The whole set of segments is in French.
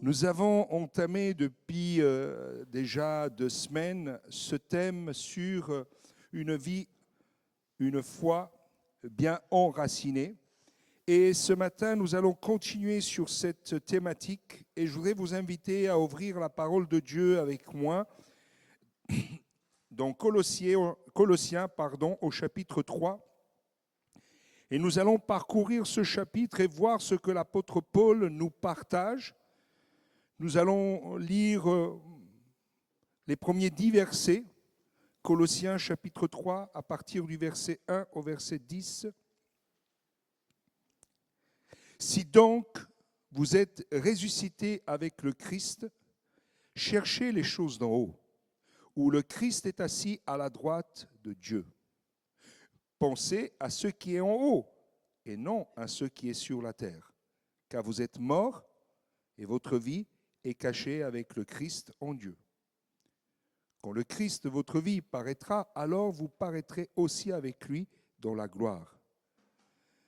Nous avons entamé depuis déjà 2 semaines ce thème sur une vie, une foi bien enracinée. Et ce matin, nous allons continuer sur cette thématique et je voudrais vous inviter à ouvrir la parole de Dieu avec moi dans Colossiens, au chapitre 3. Et nous allons parcourir ce chapitre et voir ce que l'apôtre Paul nous partage. Nous allons lire les premiers 10 versets, Colossiens chapitre 3, à partir du verset 1 au verset 10. Si donc vous êtes ressuscités avec le Christ, cherchez les choses d'en haut, où le Christ est assis à la droite de Dieu. Pensez à ce qui est en haut, et non à ce qui est sur la terre, car vous êtes morts, et votre vie est cachée avec le Christ en Dieu. Quand le Christ, votre vie, paraîtra, alors vous paraîtrez aussi avec lui dans la gloire.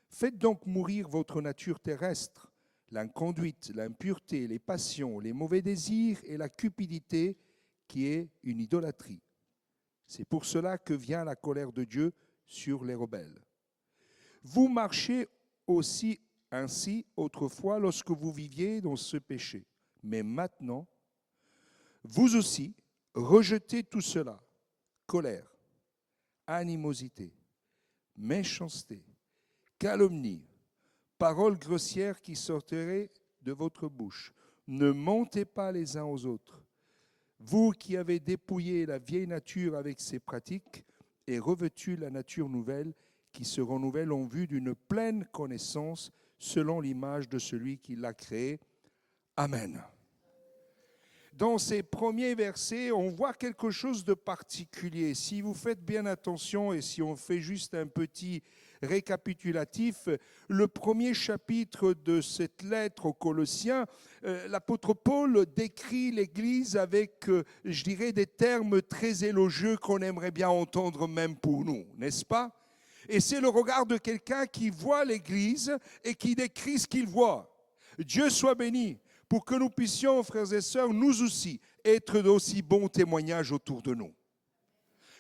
Faites donc mourir votre nature terrestre, l'inconduite, l'impureté, les passions, les mauvais désirs et la cupidité qui est une idolâtrie. C'est pour cela que vient la colère de Dieu sur les rebelles. Vous marchez aussi ainsi autrefois lorsque vous viviez dans ce péché. Mais maintenant, vous aussi, rejetez tout cela, colère, animosité, méchanceté, calomnie, paroles grossières qui sortiraient de votre bouche. Ne mentez pas les uns aux autres. Vous qui avez dépouillé la vieille nature avec ses pratiques et revêtu la nature nouvelle qui se renouvelle en vue d'une pleine connaissance selon l'image de celui qui l'a créée. Amen. Dans ces premiers versets, on voit quelque chose de particulier. Si vous faites bien attention et si on fait juste un petit récapitulatif, le premier chapitre de cette lettre aux Colossiens, l'apôtre Paul décrit l'Église avec, je dirais, des termes très élogieux qu'on aimerait bien entendre même pour nous, n'est-ce pas ? Et c'est le regard de quelqu'un qui voit l'Église et qui décrit ce qu'il voit. Dieu soit béni pour que nous puissions, frères et sœurs, nous aussi, être d'aussi bons témoignages autour de nous.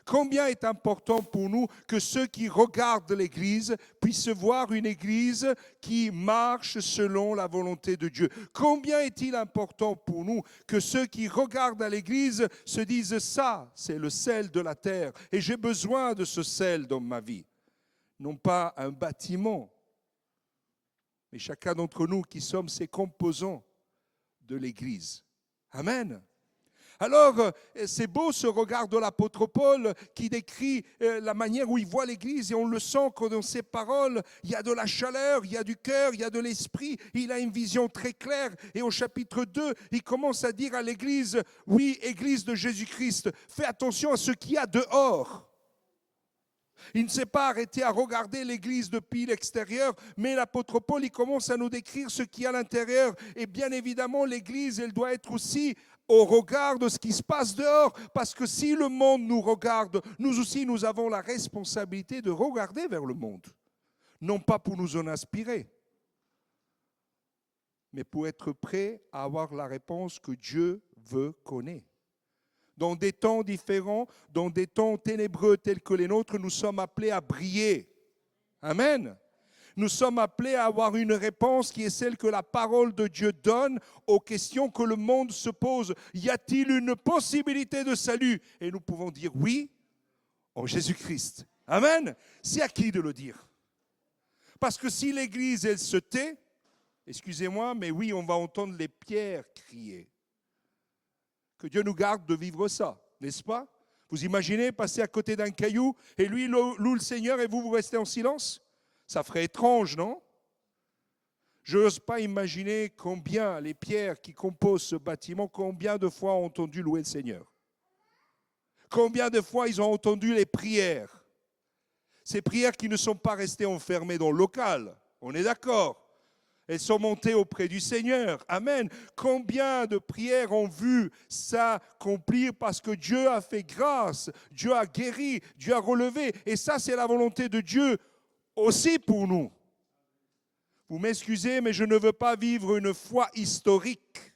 Combien est important pour nous que ceux qui regardent l'Église puissent voir une Église qui marche selon la volonté de Dieu. Combien est-il important pour nous que ceux qui regardent à l'Église se disent « ça, c'est le sel de la terre et j'ai besoin de ce sel dans ma vie ». Non pas un bâtiment, mais chacun d'entre nous qui sommes ces composants de l'Église. Amen. Alors, c'est beau ce regard de l'apôtre Paul qui décrit la manière où il voit l'Église et on le sent que dans ses paroles, il y a de la chaleur, il y a du cœur, il y a de l'esprit, il a une vision très claire. Et au chapitre 2, il commence à dire à l'Église, oui, Église de Jésus-Christ, fais attention à ce qu'il y a dehors. Il ne s'est pas arrêté à regarder l'Église depuis l'extérieur, mais l'apôtre Paul, il commence à nous décrire ce qu'il y a à l'intérieur. Et bien évidemment, l'Église, elle doit être aussi au regard de ce qui se passe dehors. Parce que si le monde nous regarde, nous aussi, nous avons la responsabilité de regarder vers le monde. Non pas pour nous en inspirer, mais pour être prêt à avoir la réponse que Dieu veut connaître. Dans des temps différents, dans des temps ténébreux tels que les nôtres, nous sommes appelés à briller. Amen. Nous sommes appelés à avoir une réponse qui est celle que la parole de Dieu donne aux questions que le monde se pose. Y a-t-il une possibilité de salut ? Et nous pouvons dire oui en Jésus-Christ. Amen. C'est à qui de le dire ? Parce que si l'Église, elle se tait, excusez-moi, mais oui, on va entendre les pierres crier. Que Dieu nous garde de vivre ça, n'est-ce pas ? Vous imaginez passer à côté d'un caillou et lui loue le Seigneur et vous restez en silence ? Ça ferait étrange, non ? Je n'ose pas imaginer combien les pierres qui composent ce bâtiment, combien de fois ont entendu louer le Seigneur ? Combien de fois ils ont entendu les prières ? Ces prières qui ne sont pas restées enfermées dans le local, on est d'accord ? Elles sont montées auprès du Seigneur. Amen. Combien de prières ont vu s'accomplir parce que Dieu a fait grâce, Dieu a guéri, Dieu a relevé. Et ça, c'est la volonté de Dieu aussi pour nous. Vous m'excusez, mais je ne veux pas vivre une foi historique.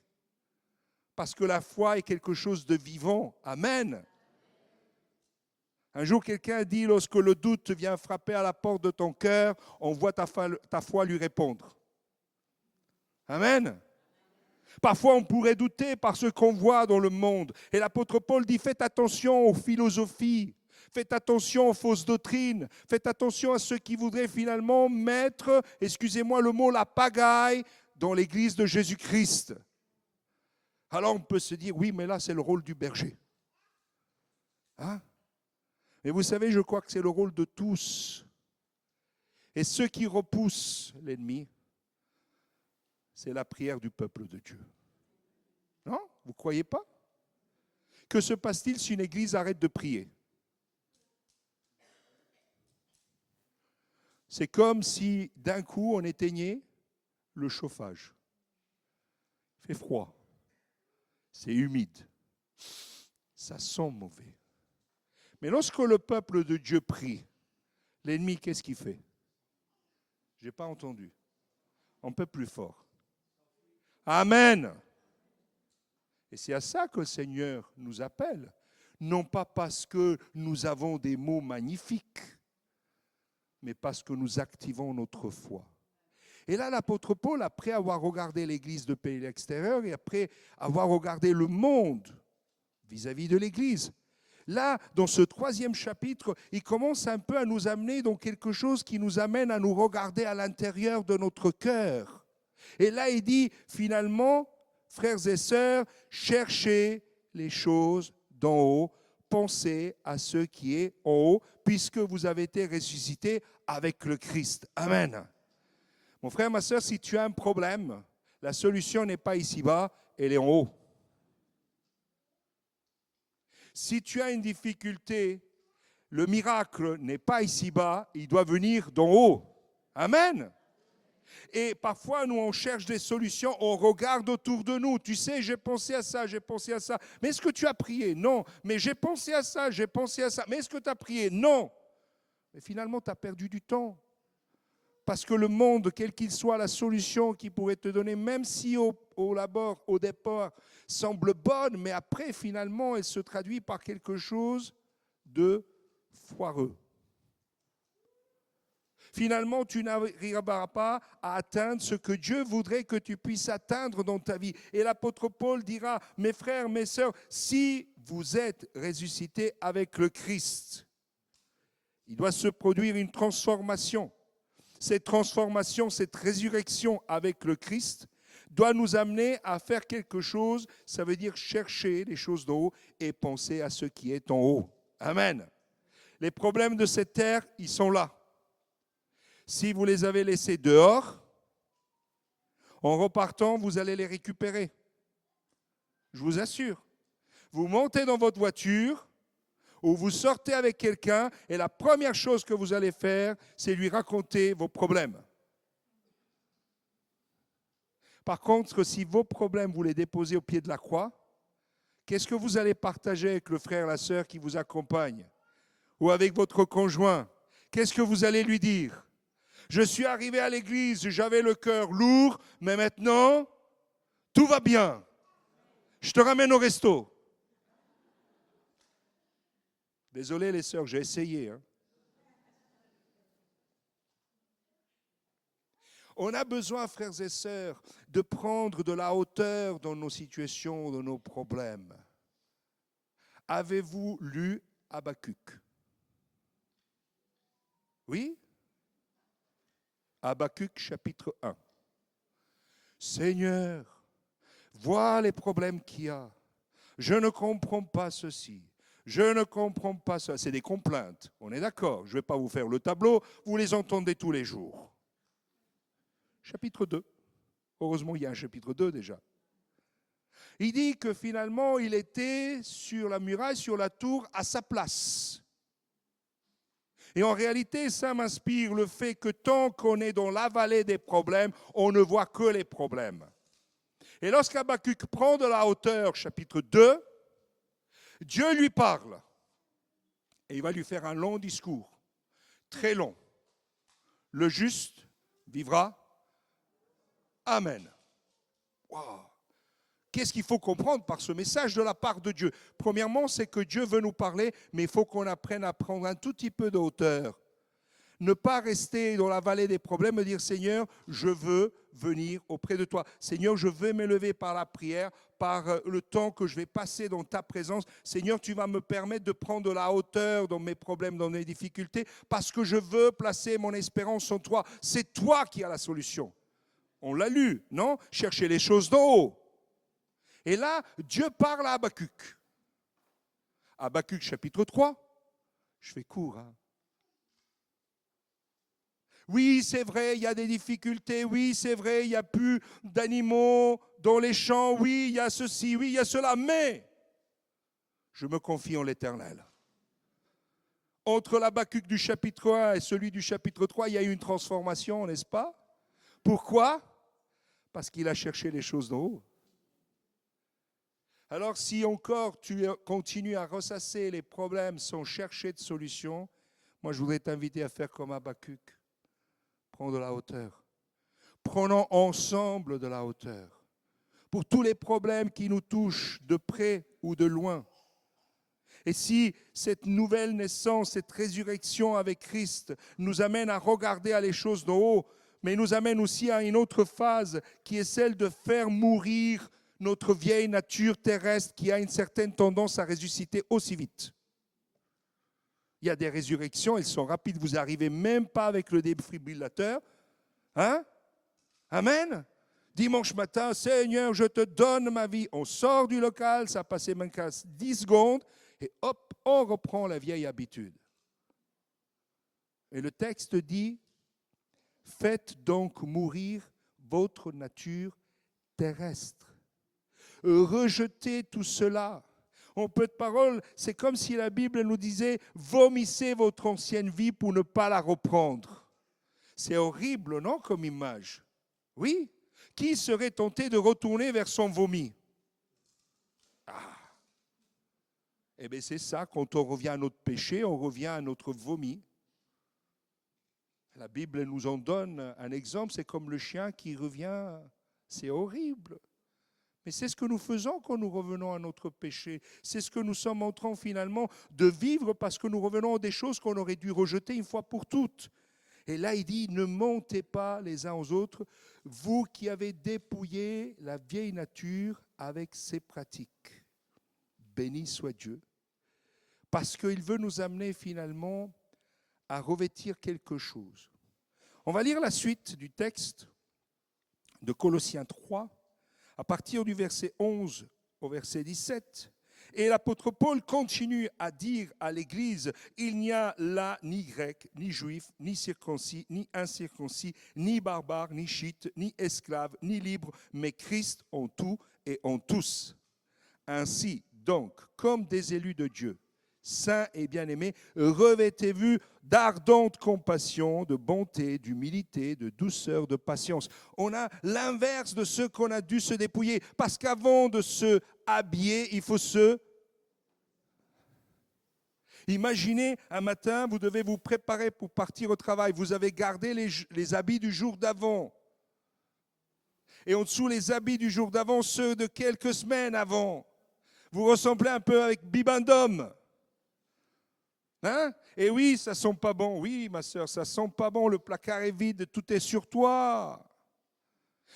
Parce que la foi est quelque chose de vivant. Amen. Un jour, quelqu'un a dit, lorsque le doute vient frapper à la porte de ton cœur, on voit ta foi lui répondre. Amen. Parfois, on pourrait douter par ce qu'on voit dans le monde. Et l'apôtre Paul dit, faites attention aux philosophies, faites attention aux fausses doctrines, faites attention à ceux qui voudraient finalement mettre, excusez-moi le mot, la pagaille dans l'église de Jésus-Christ. Alors on peut se dire, oui, mais là c'est le rôle du berger. Hein? Mais vous savez, je crois que c'est le rôle de tous. Et ceux qui repoussent l'ennemi, c'est la prière du peuple de Dieu. Non? Vous ne croyez pas? Que se passe-t-il si une église arrête de prier? C'est comme si d'un coup on éteignait le chauffage. Il fait froid. C'est humide. Ça sent mauvais. Mais lorsque le peuple de Dieu prie, l'ennemi, qu'est-ce qu'il fait? Je n'ai pas entendu. Un peu plus fort. Amen. Et c'est à ça que le Seigneur nous appelle. Non pas parce que nous avons des mots magnifiques, mais parce que nous activons notre foi. Et là, l'apôtre Paul, après avoir regardé l'Église de pays extérieur et après avoir regardé le monde vis-à-vis de l'Église, là, dans ce 3e chapitre, il commence un peu à nous amener dans quelque chose qui nous amène à nous regarder à l'intérieur de notre cœur. Et là, il dit, finalement, frères et sœurs, cherchez les choses d'en haut, pensez à ce qui est en haut, puisque vous avez été ressuscités avec le Christ. Amen. Mon frère, ma sœur, si tu as un problème, la solution n'est pas ici-bas, elle est en haut. Si tu as une difficulté, le miracle n'est pas ici-bas, il doit venir d'en haut. Amen. Et parfois, nous, on cherche des solutions, on regarde autour de nous. Tu sais, j'ai pensé à ça, j'ai pensé à ça. Mais est-ce que tu as prié? Non. Mais j'ai pensé à ça, j'ai pensé à ça. Mais est-ce que tu as prié? Non. Mais finalement, tu as perdu du temps. Parce que le monde, quel qu'il soit, la solution qu'il pourrait te donner, même si au départ, semble bonne, mais après, finalement, elle se traduit par quelque chose de foireux. Finalement, tu n'arriveras pas à atteindre ce que Dieu voudrait que tu puisses atteindre dans ta vie. Et l'apôtre Paul dira, mes frères, mes sœurs, si vous êtes ressuscités avec le Christ, il doit se produire une transformation. Cette transformation, cette résurrection avec le Christ doit nous amener à faire quelque chose, ça veut dire chercher les choses d'en haut et penser à ce qui est en haut. Amen. Les problèmes de cette terre, ils sont là. Si vous les avez laissés dehors, en repartant, vous allez les récupérer. Je vous assure. Vous montez dans votre voiture ou vous sortez avec quelqu'un et la première chose que vous allez faire, c'est lui raconter vos problèmes. Par contre, si vos problèmes, vous les déposez au pied de la croix, qu'est-ce que vous allez partager avec le frère, la sœur qui vous accompagne? Ou avec votre conjoint? Qu'est-ce que vous allez lui dire? Je suis arrivé à l'église, j'avais le cœur lourd, mais maintenant, tout va bien. Je te ramène au resto. Désolé les sœurs, j'ai essayé. On a besoin, frères et sœurs, de prendre de la hauteur dans nos situations, dans nos problèmes. Avez-vous lu Habakkuk? Oui? Habakkuk chapitre 1. Seigneur, vois les problèmes qu'il y a. Je ne comprends pas ceci. Je ne comprends pas ça. C'est des complaintes. On est d'accord. Je ne vais pas vous faire le tableau. Vous les entendez tous les jours. Chapitre 2. Heureusement, il y a un chapitre 2 déjà. Il dit que finalement, il était sur la muraille, sur la tour, à sa place. Et en réalité, ça m'inspire le fait que tant qu'on est dans la vallée des problèmes, on ne voit que les problèmes. Et lorsqu'Habakkuk prend de la hauteur, chapitre 2, Dieu lui parle. Et il va lui faire un long discours, très long. Le juste vivra. Amen. Wow. Qu'est-ce qu'il faut comprendre par ce message de la part de Dieu? Premièrement, c'est que Dieu veut nous parler, mais il faut qu'on apprenne à prendre un tout petit peu de hauteur. Ne pas rester dans la vallée des problèmes et dire, Seigneur, je veux venir auprès de toi. Seigneur, je veux m'élever par la prière, par le temps que je vais passer dans ta présence. Seigneur, tu vas me permettre de prendre de la hauteur dans mes problèmes, dans mes difficultés, parce que je veux placer mon espérance en toi. C'est toi qui as la solution. On l'a lu, non? Cherchez les choses d'en haut. Et là, Dieu parle à Habakkuk. Habakkuk chapitre 3. Je fais court, hein? Oui, c'est vrai, il y a des difficultés. Oui, c'est vrai, il n'y a plus d'animaux dans les champs. Oui, il y a ceci, oui, il y a cela. Mais je me confie en l'Éternel. Entre l'Habakkuk du chapitre 1 et celui du chapitre 3, il y a eu une transformation, n'est-ce pas? Pourquoi? Parce qu'il a cherché les choses d'en haut. Alors si encore tu continues à ressasser les problèmes sans chercher de solution, moi je voudrais t'inviter à faire comme Habakkuk. Prends de la hauteur. Prenons ensemble de la hauteur. Pour tous les problèmes qui nous touchent de près ou de loin. Et si cette nouvelle naissance, cette résurrection avec Christ nous amène à regarder à les choses d'en haut, mais nous amène aussi à une autre phase qui est celle de faire mourir notre vieille nature terrestre qui a une certaine tendance à ressusciter aussi vite. Il y a des résurrections, elles sont rapides. Vous n'arrivez même pas avec le défibrillateur. Hein? Amen? Dimanche matin, Seigneur, je te donne ma vie. On sort du local, ça a passé même 10 secondes, et hop, on reprend la vieille habitude. Et le texte dit, faites donc mourir votre nature terrestre. Rejetez tout cela. En peu de paroles, c'est comme si la Bible nous disait « Vomissez votre ancienne vie pour ne pas la reprendre ». C'est horrible, non, comme image? Oui. Qui serait tenté de retourner vers son vomi? Ah. Eh bien, c'est ça, quand on revient à notre péché, on revient à notre vomi. La Bible nous en donne un exemple, c'est comme le chien qui revient. C'est horrible. Mais c'est ce que nous faisons quand nous revenons à notre péché. C'est ce que nous sommes en train finalement de vivre parce que nous revenons à des choses qu'on aurait dû rejeter une fois pour toutes. Et là, il dit, ne montez pas les uns aux autres, vous qui avez dépouillé la vieille nature avec ses pratiques. Béni soit Dieu. Parce qu'il veut nous amener finalement à revêtir quelque chose. On va lire la suite du texte de Colossiens 3. À partir du verset 11 au verset 17, et l'apôtre Paul continue à dire à l'Église, il n'y a là ni grec, ni juif, ni circoncis, ni incirconcis, ni barbare, ni chite, ni esclave, ni libre, mais Christ en tout et en tous. Ainsi, donc, comme des élus de Dieu, saints et bien-aimés, revêtez-vous d'ardente compassion, de bonté, d'humilité, de douceur, de patience. On a l'inverse de ce qu'on a dû se dépouiller, parce qu'avant de se habiller, il faut se... Imaginez, un matin, vous devez vous préparer pour partir au travail. Vous avez gardé les habits du jour d'avant. Et en dessous, les habits du jour d'avant, ceux de quelques semaines avant. Vous ressemblez un peu avec Bibendum. Hein? Et oui, ça sent pas bon. Oui, ma soeur, ça sent pas bon. Le placard est vide, tout est sur toi.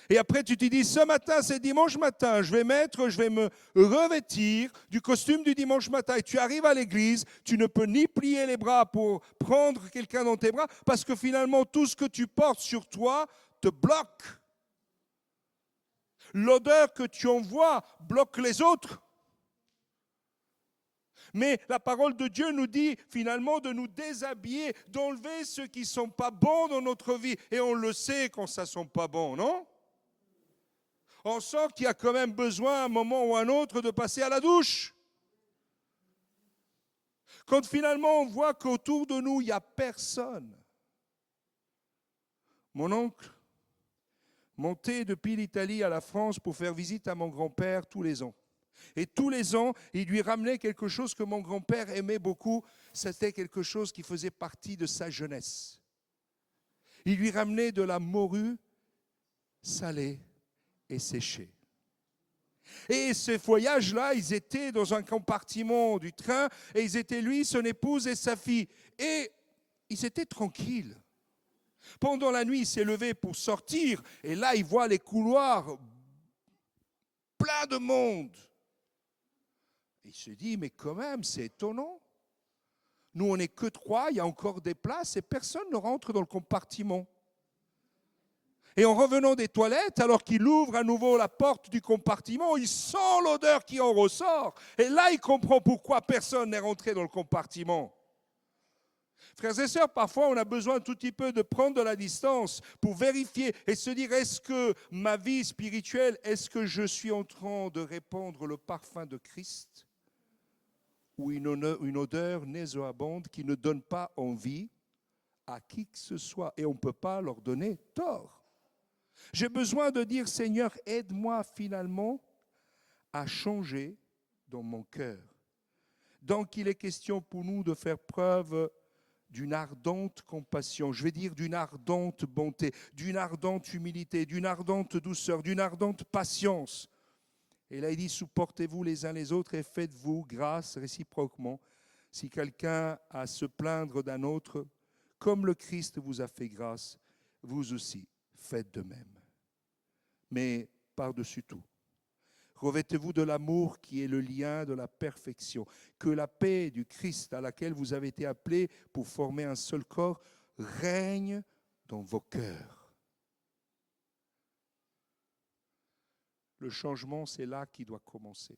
Et après, tu te dis, ce matin, c'est dimanche matin, je vais me revêtir du costume du dimanche matin. Et tu arrives à l'église, tu ne peux ni plier les bras pour prendre quelqu'un dans tes bras, parce que finalement, tout ce que tu portes sur toi te bloque. L'odeur que tu envoies bloque les autres. Mais la parole de Dieu nous dit finalement de nous déshabiller, d'enlever ceux qui ne sont pas bons dans notre vie. Et on le sait quand ça ne sont pas bon, non? On sent qu'il y a quand même besoin, à un moment ou à un autre, de passer à la douche. Quand finalement on voit qu'autour de nous, il n'y a personne. Mon oncle montait depuis l'Italie à la France pour faire visite à mon grand-père tous les ans. Et tous les ans, il lui ramenait quelque chose que mon grand-père aimait beaucoup. C'était quelque chose qui faisait partie de sa jeunesse. Il lui ramenait de la morue salée et séchée. Et ce voyage-là, ils étaient dans un compartiment du train, et ils étaient lui, son épouse et sa fille. Et ils étaient tranquilles. Pendant la nuit, il s'est levé pour sortir, et là, il voit les couloirs pleins de monde. Et il se dit, mais quand même, c'est étonnant. Nous, on n'est que 3, il y a encore des places, et personne ne rentre dans le compartiment. Et en revenant des toilettes, alors qu'il ouvre à nouveau la porte du compartiment, il sent l'odeur qui en ressort. Et là, il comprend pourquoi personne n'est rentré dans le compartiment. Frères et sœurs, parfois, on a besoin un tout petit peu de prendre de la distance pour vérifier et se dire, est-ce que ma vie spirituelle, est-ce que je suis en train de répandre le parfum de Christ ou une odeur nauséabonde qui ne donne pas envie à qui que ce soit, et on ne peut pas leur donner tort. J'ai besoin de dire, Seigneur, aide-moi finalement à changer dans mon cœur. Donc, il est question pour nous de faire preuve d'une ardente compassion, je vais dire d'une ardente bonté, d'une ardente humilité, d'une ardente douceur, d'une ardente patience. Et là, il dit, supportez-vous les uns les autres et faites-vous grâce réciproquement. Si quelqu'un a à se plaindre d'un autre, comme le Christ vous a fait grâce, vous aussi faites de même. Mais par-dessus tout, revêtez-vous de l'amour qui est le lien de la perfection. Que la paix du Christ à laquelle vous avez été appelés pour former un seul corps règne dans vos cœurs. Le changement, c'est là qu'il doit commencer.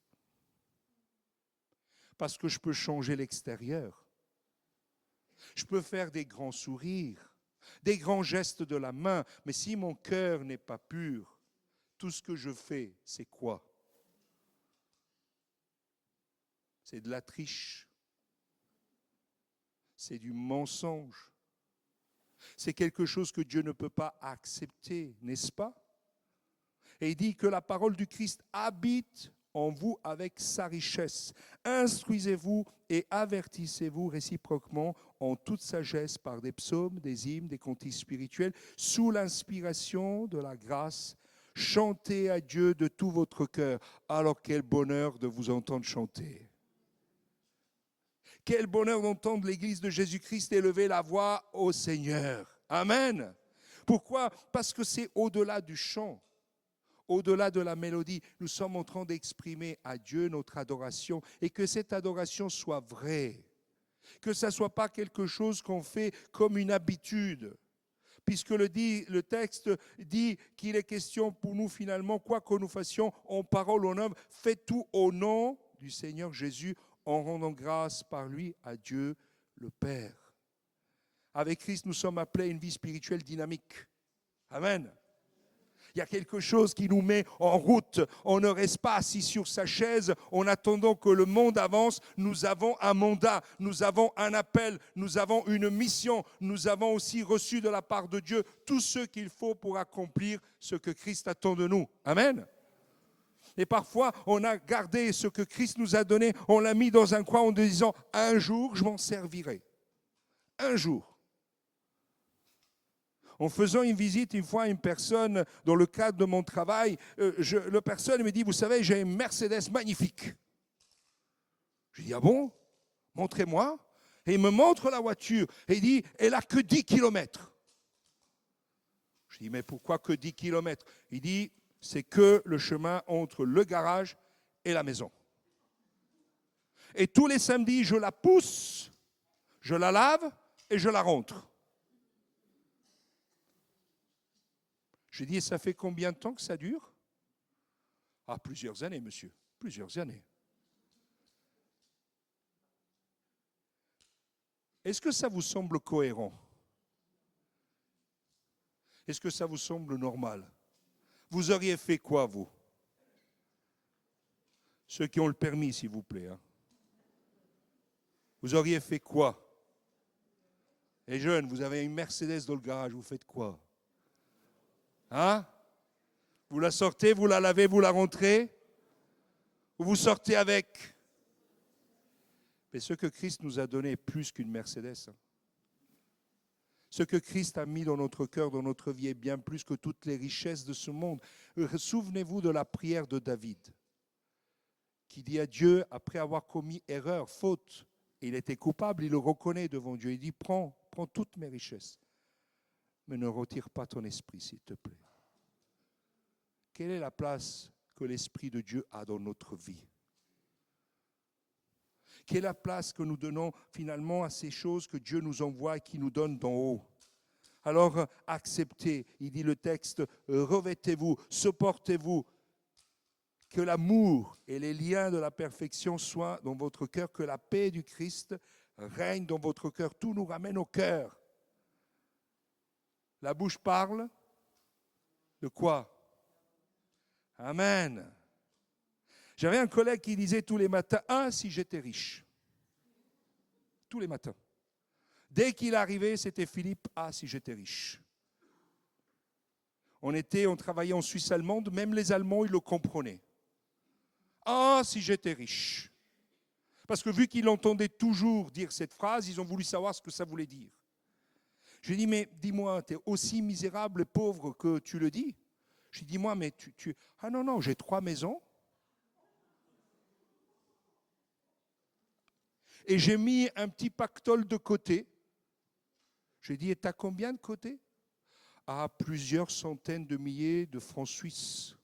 Parce que je peux changer l'extérieur. Je peux faire des grands sourires, des grands gestes de la main, mais si mon cœur n'est pas pur, tout ce que je fais, c'est quoi? C'est de la triche. C'est du mensonge. C'est quelque chose que Dieu ne peut pas accepter, n'est-ce pas? Et il dit que la parole du Christ habite en vous avec sa richesse. Instruisez-vous et avertissez-vous réciproquement en toute sagesse par des psaumes, des hymnes, des cantiques spirituels, sous l'inspiration de la grâce. Chantez à Dieu de tout votre cœur. Alors quel bonheur de vous entendre chanter. Quel bonheur d'entendre l'Église de Jésus-Christ élever la voix au Seigneur. Amen. Pourquoi? Parce que c'est au-delà du chant, au-delà de la mélodie. Nous sommes en train d'exprimer à Dieu notre adoration et que cette adoration soit vraie. Que ça ne soit pas quelque chose qu'on fait comme une habitude. Puisque le texte dit qu'il est question pour nous finalement, quoi que nous fassions en parole ou en œuvre, faites tout au nom du Seigneur Jésus, en rendant grâce par lui à Dieu le Père. Avec Christ, nous sommes appelés à une vie spirituelle dynamique. Amen. Il y a quelque chose qui nous met en route. On ne reste pas assis sur sa chaise en attendant que le monde avance. Nous avons un mandat, nous avons un appel, nous avons une mission. Nous avons aussi reçu de la part de Dieu tout ce qu'il faut pour accomplir ce que Christ attend de nous. Amen. Et parfois, on a gardé ce que Christ nous a donné, on l'a mis dans un coin en disant « un jour, je m'en servirai ». Un jour. En faisant une visite une fois à une personne dans le cadre de mon travail, la personne me dit, vous savez, j'ai une Mercedes magnifique. Je dis, ah bon? Montrez-moi. Et il me montre la voiture. Et il dit, elle n'a que 10 kilomètres. Je dis, mais pourquoi que 10 kilomètres? Il dit, c'est que le chemin entre le garage et la maison. Et tous les samedis, je la pousse, je la lave et je la rentre. Je dis, et ça fait combien de temps que ça dure? Ah, plusieurs années, monsieur, plusieurs années. Est-ce que ça vous semble cohérent? Est-ce que ça vous semble normal? Vous auriez fait quoi, vous? Ceux qui ont le permis, s'il vous plaît. Hein. Vous auriez fait quoi? Les jeunes, vous avez une Mercedes dans le garage, vous faites quoi? Hein? Vous la sortez, vous la lavez, vous la rentrez? Ou vous sortez avec? Mais ce que Christ nous a donné est plus qu'une Mercedes. Hein. Ce que Christ a mis dans notre cœur, dans notre vie, est bien plus que toutes les richesses de ce monde. Souvenez-vous de la prière de David. qui dit à Dieu, après avoir commis erreur, faute, il était coupable, il le reconnaît devant Dieu. Il dit, prends toutes mes richesses, mais ne retire pas ton esprit, s'il te plaît. Quelle est la place que l'Esprit de Dieu a dans notre vie? Quelle est la place que nous donnons finalement à ces choses que Dieu nous envoie et qui nous donne d'en haut? Alors acceptez, il dit le texte, revêtez-vous, supportez-vous, que l'amour et les liens de la perfection soient dans votre cœur, que la paix du Christ règne dans votre cœur. Tout nous ramène au cœur. La bouche parle de quoi? Amen. J'avais un collègue qui disait tous les matins, si j'étais riche. Tous les matins. Dès qu'il arrivait, c'était Philippe, si j'étais riche. On travaillait en Suisse allemande, même les Allemands, ils le comprenaient. Si j'étais riche. Parce que vu qu'ils l'entendaient toujours dire cette phrase, ils ont voulu savoir ce que ça voulait dire. Je lui ai dit, mais dis-moi, tu es aussi misérable et pauvre que tu le dis? Je lui ai dit, dis-moi, mais tu... Ah non, j'ai 3 maisons. Et j'ai mis un petit pactole de côté. Je lui ai dit, et tu as combien de côté? Plusieurs centaines de milliers de francs suisses.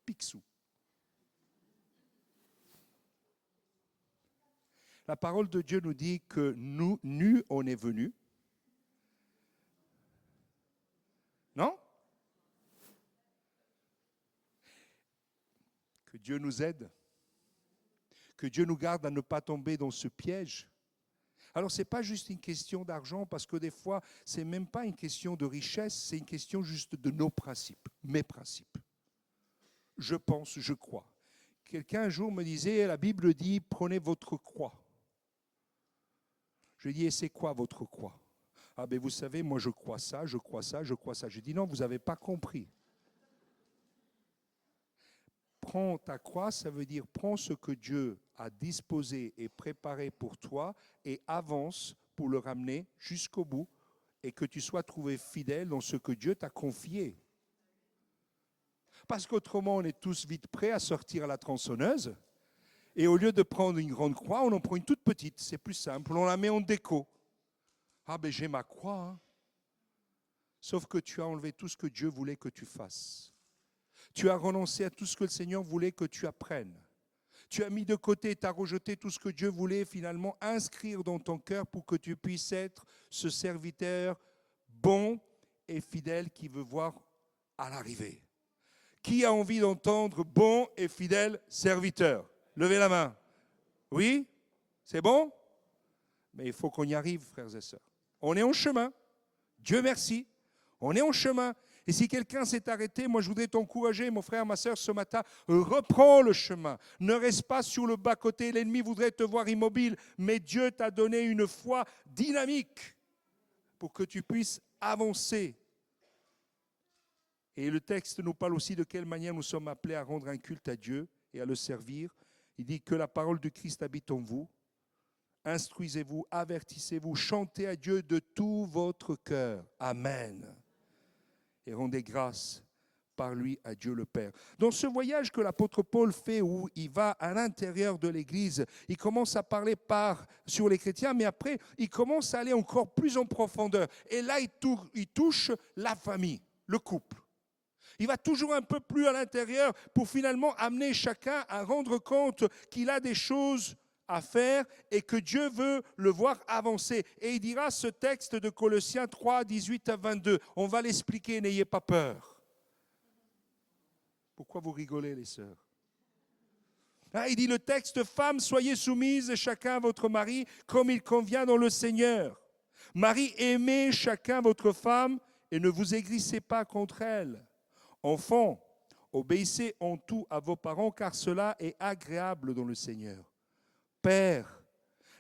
Picsou. La parole de Dieu nous dit que nous, nus, on est venus. Non? Que Dieu nous aide. Que Dieu nous garde à ne pas tomber dans ce piège. Alors, ce n'est pas juste une question d'argent, parce que des fois, ce n'est même pas une question de richesse, c'est une question juste de nos principes, mes principes. Je pense, je crois. Quelqu'un un jour me disait, la Bible dit, prenez votre croix. Je lui ai dit, et c'est quoi votre croix? Ben vous savez, moi je crois ça, je crois ça, je crois ça. Je lui ai dit, non, vous n'avez pas compris. Prends ta croix, ça veut dire prends ce que Dieu a disposé et préparé pour toi et avance pour le ramener jusqu'au bout et que tu sois trouvé fidèle dans ce que Dieu t'a confié. Parce qu'autrement, on est tous vite prêts à sortir à la tronçonneuse et au lieu de prendre une grande croix, on en prend une toute petite. C'est plus simple, on la met en déco. J'ai ma croix. Hein. Sauf que tu as enlevé tout ce que Dieu voulait que tu fasses. Tu as renoncé à tout ce que le Seigneur voulait que tu apprennes. Tu as mis de côté, tu as rejeté tout ce que Dieu voulait finalement inscrire dans ton cœur pour que tu puisses être ce serviteur bon et fidèle qui veut voir à l'arrivée. Qui a envie d'entendre bon et fidèle serviteur? Levez la main. Oui? C'est bon? Mais il faut qu'on y arrive, frères et sœurs. On est en chemin. Dieu merci. On est en chemin. Et si quelqu'un s'est arrêté, moi je voudrais t'encourager, mon frère, ma sœur, ce matin, reprends le chemin. Ne reste pas sur le bas-côté. L'ennemi voudrait te voir immobile, mais Dieu t'a donné une foi dynamique pour que tu puisses avancer. Et le texte nous parle aussi de quelle manière nous sommes appelés à rendre un culte à Dieu et à le servir. Il dit que la parole de Christ habite en vous. Instruisez-vous, avertissez-vous, chantez à Dieu de tout votre cœur. Amen. Et rendez grâce par lui à Dieu le Père. Dans ce voyage que l'apôtre Paul fait, où il va à l'intérieur de l'Église, il commence à parler sur les chrétiens, mais après, il commence à aller encore plus en profondeur. Et là, il touche la famille, le couple. Il va toujours un peu plus à l'intérieur pour finalement amener chacun à rendre compte qu'il a des choses à faire et que Dieu veut le voir avancer. Et il dira ce texte de Colossiens 3, 18 à 22. On va l'expliquer, n'ayez pas peur. Pourquoi vous rigolez, les sœurs? Il dit le texte, femmes, soyez soumises chacun à votre mari comme il convient dans le Seigneur. Marie, aimez chacun votre femme et ne vous aigrissez pas contre elle. Enfants, obéissez en tout à vos parents car cela est agréable dans le Seigneur. Père,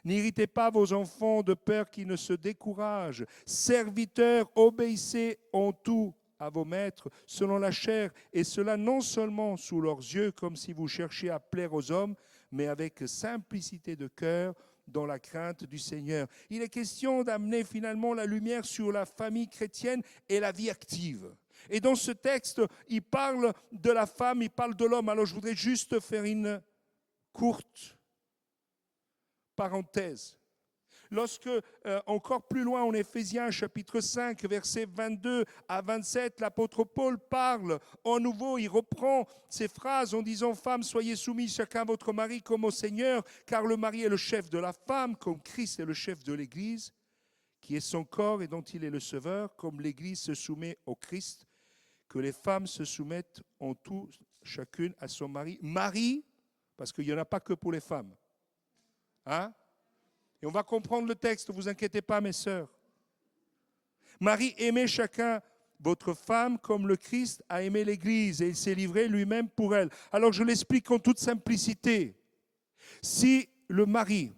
n'irritez pas vos enfants de peur qu'ils ne se découragent. Serviteurs, obéissez en tout à vos maîtres selon la chair, et cela non seulement sous leurs yeux comme si vous cherchiez à plaire aux hommes, mais avec simplicité de cœur dans la crainte du Seigneur. Il est question d'amener finalement la lumière sur la famille chrétienne et la vie active. Et dans ce texte, il parle de la femme, il parle de l'homme. Alors je voudrais juste faire une courte parenthèse. Lorsque, encore plus loin, en Éphésiens, chapitre 5, versets 22 à 27, l'apôtre Paul parle, en nouveau, il reprend ces phrases en disant « Femmes, soyez soumises chacun à votre mari comme au Seigneur, car le mari est le chef de la femme, comme Christ est le chef de l'Église, qui est son corps et dont il est le sauveur, comme l'Église se soumet au Christ, que les femmes se soumettent en tout, chacune à son mari. » Mari, parce qu'il n'y en a pas que pour les femmes. Hein? Et on va comprendre le texte, ne vous inquiétez pas, mes sœurs. Marie, aimez chacun votre femme comme le Christ a aimé l'Église et il s'est livré lui-même pour elle. Alors je l'explique en toute simplicité. Si le mari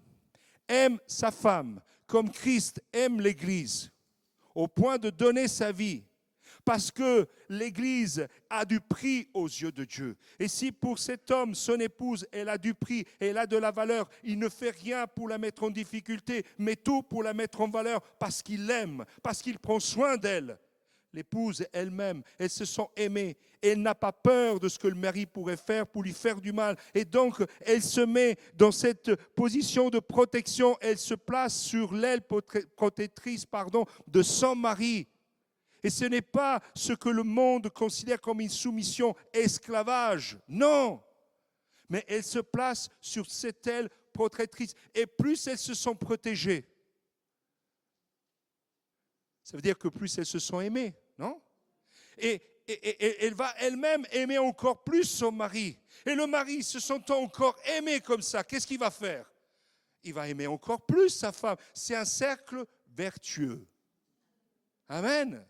aime sa femme comme Christ aime l'Église, au point de donner sa vie, parce que l'Église a du prix aux yeux de Dieu. Et si pour cet homme, son épouse, elle a du prix, elle a de la valeur, il ne fait rien pour la mettre en difficulté, mais tout pour la mettre en valeur parce qu'il l'aime, parce qu'il prend soin d'elle. L'épouse elle-même, elle se sent aimée. Elle n'a pas peur de ce que le mari pourrait faire pour lui faire du mal. Et donc, elle se met dans cette position de protection. Elle se place sur l'aile protectrice de son mari. Et ce n'est pas ce que le monde considère comme une soumission esclavage. Non. Mais elles se placent sur cette aile protectrice. Et plus elles se sont protégées, ça veut dire que plus elles se sont aimées, non? Et elle va elle-même aimer encore plus son mari. Et le mari, se sentant encore aimé comme ça, qu'est-ce qu'il va faire? Il va aimer encore plus sa femme. C'est un cercle vertueux. Amen.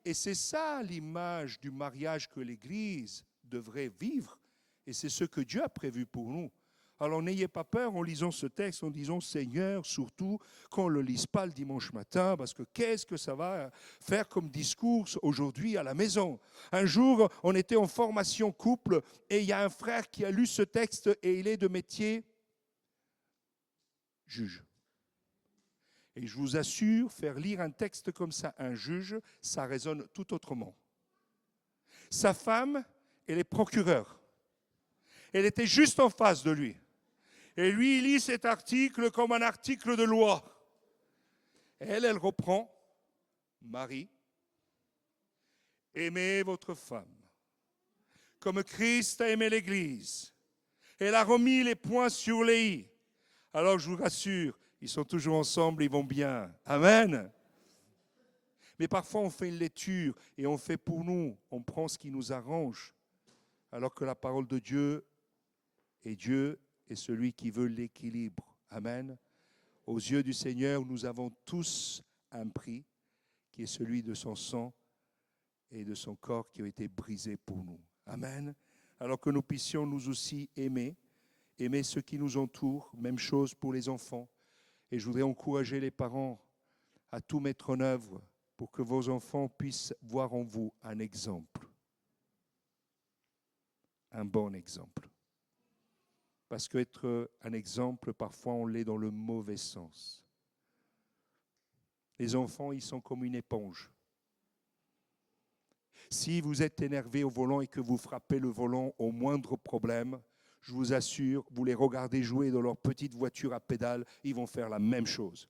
Et c'est ça l'image du mariage que l'Église devrait vivre. Et c'est ce que Dieu a prévu pour nous. Alors n'ayez pas peur en lisant ce texte, en disant Seigneur, surtout qu'on ne le lise pas le dimanche matin, parce que qu'est-ce que ça va faire comme discours aujourd'hui à la maison? Un jour, on était en formation couple et il y a un frère qui a lu ce texte et il est de métier juge. Et je vous assure, faire lire un texte comme ça à un juge, ça résonne tout autrement. Sa femme, elle est procureure. Elle était juste en face de lui. Et lui, il lit cet article comme un article de loi. Et elle reprend, Marie, aimez votre femme, comme Christ a aimé l'Église. Elle a remis les points sur les i. Alors je vous rassure, ils sont toujours ensemble, ils vont bien. Amen. Mais parfois on fait une lecture et on fait pour nous, on prend ce qui nous arrange, alors que la parole de Dieu est celui qui veut l'équilibre. Amen. Aux yeux du Seigneur, nous avons tous un prix qui est celui de son sang et de son corps qui a été brisé pour nous. Amen. Alors que nous puissions nous aussi aimer ceux qui nous entourent, même chose pour les enfants. Et je voudrais encourager les parents à tout mettre en œuvre pour que vos enfants puissent voir en vous un exemple. Un bon exemple. Parce qu'être un exemple, parfois on l'est dans le mauvais sens. Les enfants, ils sont comme une éponge. Si vous êtes énervé au volant et que vous frappez le volant au moindre problème, je vous assure, vous les regardez jouer dans leur petite voiture à pédales, ils vont faire la même chose.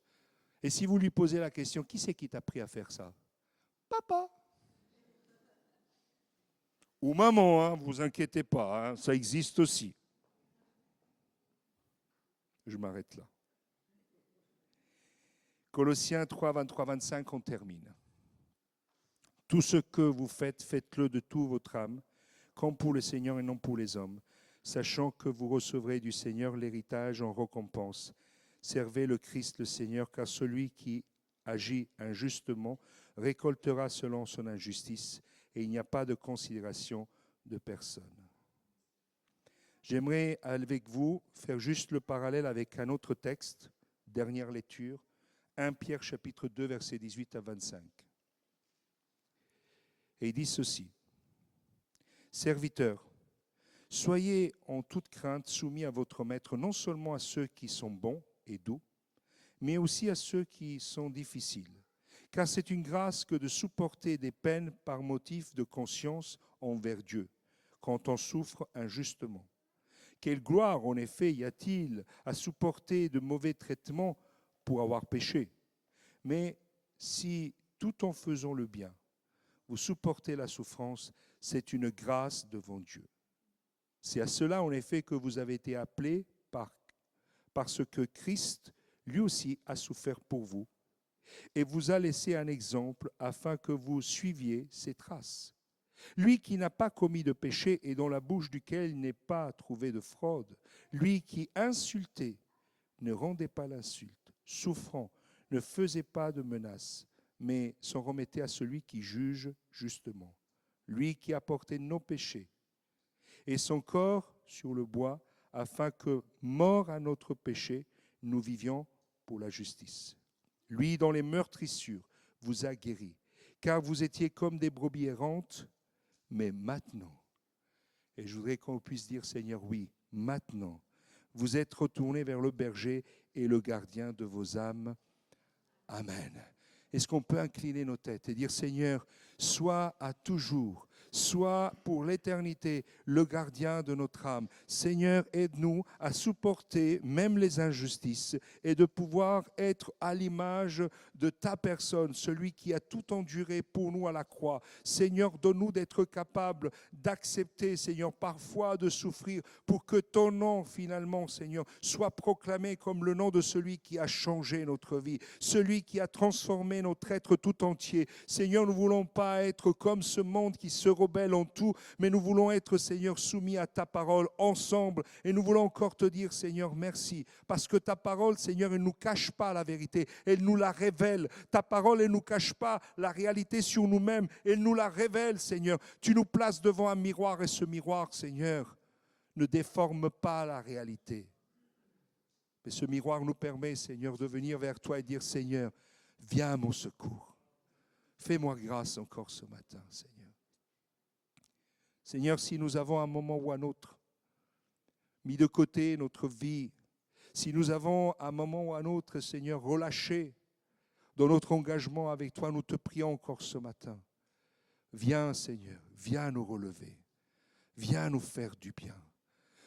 Et si vous lui posez la question, qui c'est qui t'a appris à faire ça? Papa. Ou maman, hein, vous inquiétez pas, hein, ça existe aussi. Je m'arrête là. Colossiens 3, 23, 25, on termine. Tout ce que vous faites, faites-le de toute votre âme, comme pour le Seigneur et non pour les hommes, sachant que vous recevrez du Seigneur l'héritage en récompense. Servez le Christ le Seigneur, car celui qui agit injustement récoltera selon son injustice, et il n'y a pas de considération de personne. J'aimerais avec vous faire juste le parallèle avec un autre texte, dernière lecture, 1 Pierre chapitre 2, versets 18 à 25. Et il dit ceci, « Serviteurs, soyez en toute crainte soumis à votre maître, non seulement à ceux qui sont bons et doux, mais aussi à ceux qui sont difficiles. car c'est une grâce que de supporter des peines par motif de conscience envers Dieu, quand on souffre injustement. Quelle gloire, en effet, y a-t-il à supporter de mauvais traitements pour avoir péché? Mais si, tout en faisant le bien, vous supportez la souffrance, c'est une grâce devant Dieu. C'est à cela, en effet, que vous avez été appelés parce que Christ, lui aussi, a souffert pour vous et vous a laissé un exemple afin que vous suiviez ses traces. Lui qui n'a pas commis de péché et dans la bouche duquel il n'est pas trouvé de fraude, lui qui insultait ne rendait pas l'insulte, souffrant ne faisait pas de menaces, mais s'en remettait à celui qui juge justement. Lui qui a porté nos péchés et son corps sur le bois, afin que, mort à notre péché, nous vivions pour la justice. Lui, dans les meurtrissures, vous a guéris, car vous étiez comme des brebis errantes, mais maintenant, et je voudrais qu'on puisse dire, Seigneur, oui, maintenant, vous êtes retournés vers le berger et le gardien de vos âmes. Amen. Est-ce qu'on peut incliner nos têtes et dire, Seigneur, sois à toujours, sois pour l'éternité le gardien de notre âme. Seigneur, aide-nous à supporter même les injustices et de pouvoir être à l'image de ta personne, celui qui a tout enduré pour nous à la croix. Seigneur, donne-nous d'être capables d'accepter, Seigneur, parfois de souffrir pour que ton nom, finalement, Seigneur, soit proclamé comme le nom de celui qui a changé notre vie, celui qui a transformé notre être tout entier. Seigneur, nous ne voulons pas être comme ce monde qui se rebelle en tout, mais nous voulons être, Seigneur, soumis à ta parole ensemble. Et nous voulons encore te dire, Seigneur, merci. Parce que ta parole, Seigneur, elle ne nous cache pas la vérité, elle nous la révèle. Ta parole, elle ne nous cache pas la réalité sur nous-mêmes, elle nous la révèle, Seigneur. Tu nous places devant un miroir et ce miroir, Seigneur, ne déforme pas la réalité. Mais ce miroir nous permet, Seigneur, de venir vers toi et dire, Seigneur, viens à mon secours. Fais-moi grâce encore ce matin, Seigneur. Seigneur, si nous avons un moment ou un autre mis de côté notre vie, si nous avons un moment ou un autre, Seigneur, relâché dans notre engagement avec toi, nous te prions encore ce matin. Viens, Seigneur, viens nous relever, viens nous faire du bien.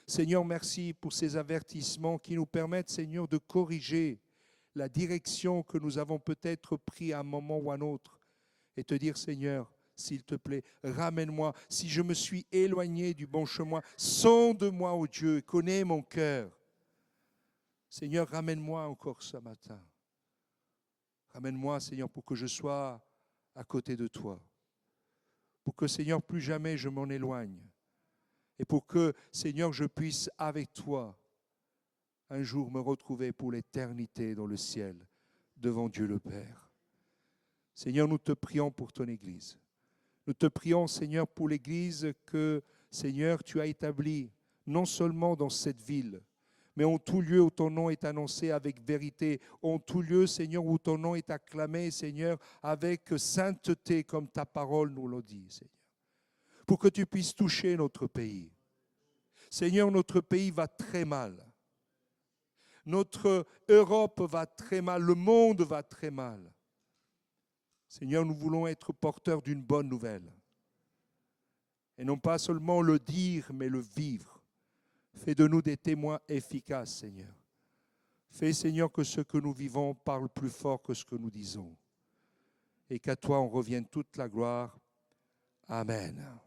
Seigneur, merci pour ces avertissements qui nous permettent, Seigneur, de corriger la direction que nous avons peut-être pris à un moment ou à un autre et te dire, Seigneur, s'il te plaît, ramène-moi. Si je me suis éloigné du bon chemin, sonde-moi, ô Dieu, connais mon cœur. Seigneur, ramène-moi encore ce matin. Ramène-moi, Seigneur, pour que je sois à côté de toi. Pour que, Seigneur, plus jamais je m'en éloigne. Et pour que, Seigneur, je puisse, avec toi, un jour me retrouver pour l'éternité dans le ciel, devant Dieu le Père. Seigneur, nous te prions pour ton Église. Nous te prions, Seigneur, pour l'Église que, Seigneur, tu as établie, non seulement dans cette ville, mais en tout lieu où ton nom est annoncé avec vérité, en tout lieu, Seigneur, où ton nom est acclamé, Seigneur, avec sainteté, comme ta parole nous le dit, Seigneur. Pour que tu puisses toucher notre pays. Seigneur, notre pays va très mal. Notre Europe va très mal, le monde va très mal. Seigneur, nous voulons être porteurs d'une bonne nouvelle. Et non pas seulement le dire, mais le vivre. Fais de nous des témoins efficaces, Seigneur. Fais, Seigneur, que ce que nous vivons parle plus fort que ce que nous disons. Et qu'à toi, on revienne toute la gloire. Amen.